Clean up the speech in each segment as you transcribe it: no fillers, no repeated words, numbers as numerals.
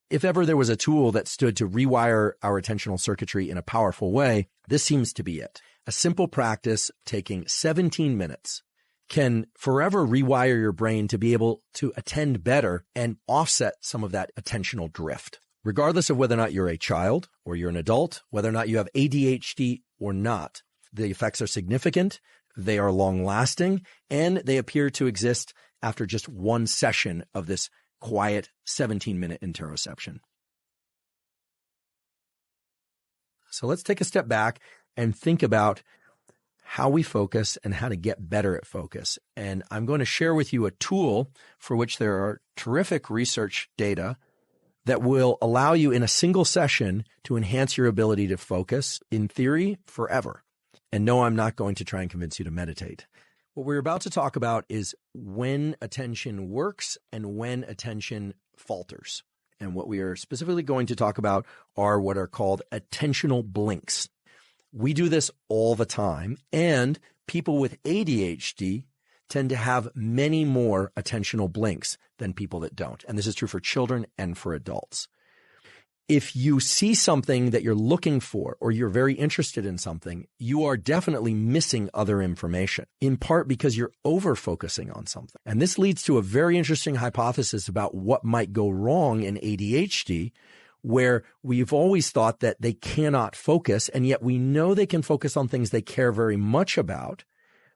If ever there was a tool that stood to rewire our attentional circuitry in a powerful way, this seems to be it. A simple practice taking 17 minutes can forever rewire your brain to be able to attend better and offset some of that attentional drift. Regardless of whether or not you're a child or you're an adult, whether or not you have ADHD or not, the effects are significant, they are long-lasting, and they appear to exist after just one session of this quiet 17-minute interoception. So let's take a step back and think about how we focus and how to get better at focus. And I'm going to share with you a tool for which there are terrific research data that will allow you in a single session to enhance your ability to focus, in theory, forever. And no, I'm not going to try and convince you to meditate. What we're about to talk about is when attention works and when attention falters. And what we are specifically going to talk about are what are called attentional blinks. We do this all the time, and people with ADHD tend to have many more attentional blinks than people that don't. And this is true for children and for adults. If you see something that you're looking for or you're very interested in something, you are definitely missing other information, in part because you're over-focusing on something. And this leads to a very interesting hypothesis about what might go wrong in ADHD, where we've always thought that they cannot focus, and yet we know they can focus on things they care very much about.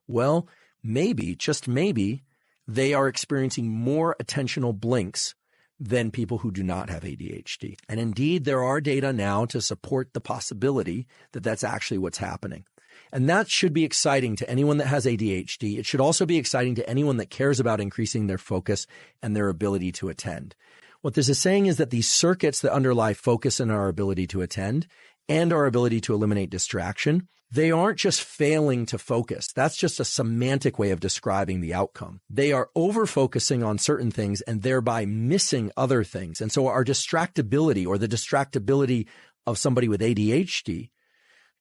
Well, maybe, just maybe, they are experiencing more attentional blinks than people who do not have ADHD. And indeed, there are data now to support the possibility that that's actually what's happening. And that should be exciting to anyone that has ADHD. It should also be exciting to anyone that cares about increasing their focus and their ability to attend. What this is saying is that these circuits that underlie focus and our ability to attend and our ability to eliminate distraction, they aren't just failing to focus. That's just a semantic way of describing the outcome. They are over-focusing on certain things and thereby missing other things. And so our distractibility, or the distractibility of somebody with ADHD,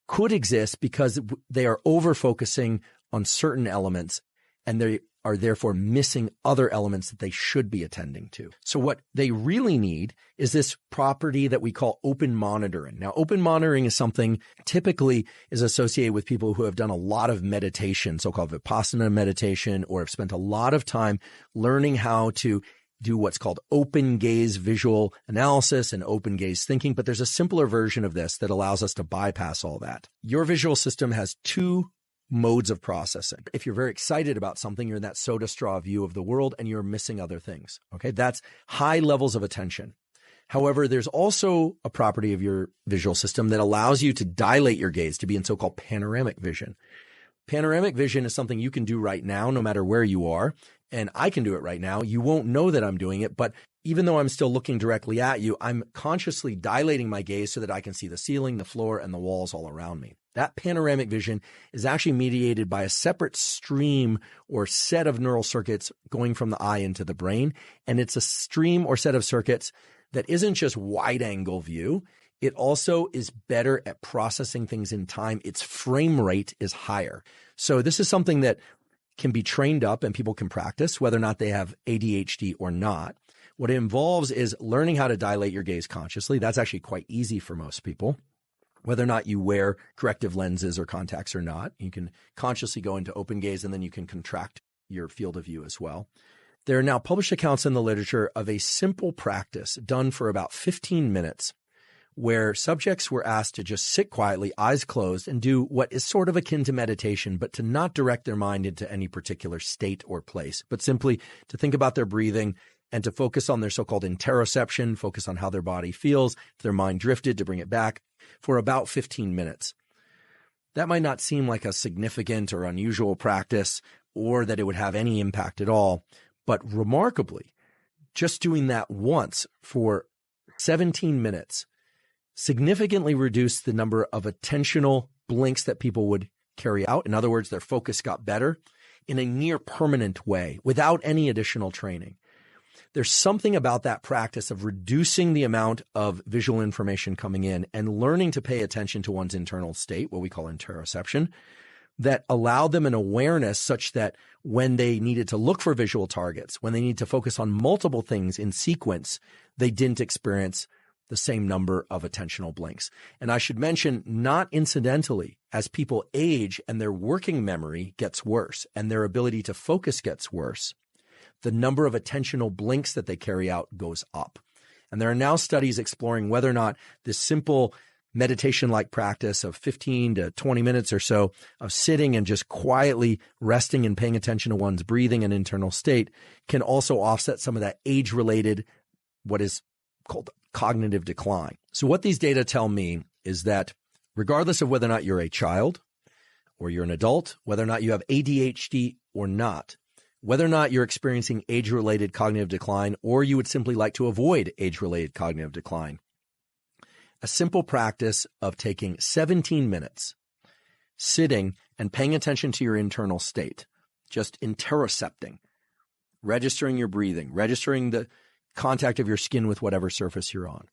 could exist because they are over-focusing on certain elements and they are therefore missing other elements that they should be attending to. So what they really need is this property that we call open monitoring. Now, open monitoring is something typically is associated with people who have done a lot of meditation, so-called Vipassana meditation, or have spent a lot of time learning how to do what's called open gaze visual analysis and open gaze thinking. But there's a simpler version of this that allows us to bypass all that. Your visual system has two modes of processing. If you're very excited about something, you're in that soda straw view of the world and you're missing other things. Okay, that's high levels of attention. However, there's also a property of your visual system that allows you to dilate your gaze to be in so-called panoramic vision. Panoramic vision is something you can do right now, no matter where you are. And I can do it right now. You won't know that I'm doing it, but even though I'm still looking directly at you, I'm consciously dilating my gaze so that I can see the ceiling, the floor, and the walls all around me. That panoramic vision is actually mediated by a separate stream or set of neural circuits going from the eye into the brain. And it's a stream or set of circuits that isn't just wide angle view. It also is better at processing things in time. Its frame rate is higher. So this is something that can be trained up and people can practice whether or not they have ADHD or not. What it involves is learning how to dilate your gaze consciously. That's actually quite easy for most people. Whether or not you wear corrective lenses or contacts or not, you can consciously go into open gaze and then you can contract your field of view as well. There are now published accounts in the literature of a simple practice done for about 15 minutes where subjects were asked to just sit quietly, eyes closed, and do what is sort of akin to meditation, but to not direct their mind into any particular state or place, but simply to think about their breathing and to focus on their so-called interoception, focus on how their body feels, if their mind drifted, to bring it back for about 15 minutes. That might not seem like a significant or unusual practice or that it would have any impact at all, but remarkably, just doing that once for 17 minutes significantly reduced the number of attentional blinks that people would carry out. In other words, their focus got better in a near permanent way without any additional training. There's something about that practice of reducing the amount of visual information coming in and learning to pay attention to one's internal state, what we call interoception, that allowed them an awareness such that when they needed to look for visual targets, when they need to focus on multiple things in sequence, they didn't experience the same number of attentional blinks. And I should mention, not incidentally, as people age and their working memory gets worse and their ability to focus gets worse, the number of attentional blinks that they carry out goes up. And there are now studies exploring whether or not this simple meditation-like practice of 15 to 20 minutes or so of sitting and just quietly resting and paying attention to one's breathing and internal state can also offset some of that age-related, what is called cognitive decline. So what these data tell me is that regardless of whether or not you're a child or you're an adult, whether or not you have ADHD or not, whether or not you're experiencing age-related cognitive decline or you would simply like to avoid age-related cognitive decline, a simple practice of taking 17 minutes, sitting and paying attention to your internal state, just interocepting, registering your breathing, registering the contact of your skin with whatever surface you're on,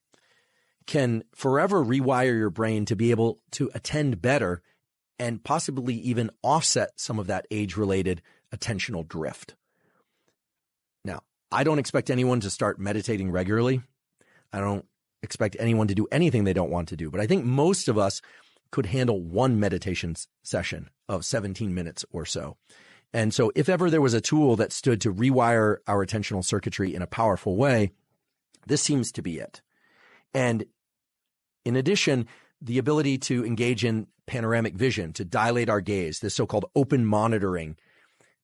can forever rewire your brain to be able to attend better and possibly even offset some of that age-related attentional drift. Now, I don't expect anyone to start meditating regularly. I don't expect anyone to do anything they don't want to do. But I think most of us could handle one meditation session of 17 minutes or so. And so if ever there was a tool that stood to rewire our attentional circuitry in a powerful way, this seems to be it. And in addition, the ability to engage in panoramic vision, to dilate our gaze, this so-called open monitoring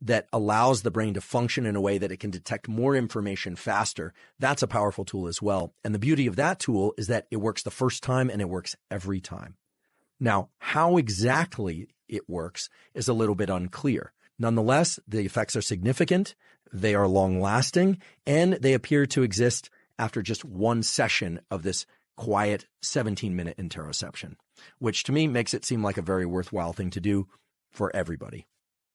that allows the brain to function in a way that it can detect more information faster. That's a powerful tool as well. And the beauty of that tool is that it works the first time and it works every time. Now, how exactly it works is a little bit unclear. Nonetheless, the effects are significant, they are long-lasting, and they appear to exist after just one session of this quiet 17-minute interoception, which to me makes it seem like a very worthwhile thing to do for everybody.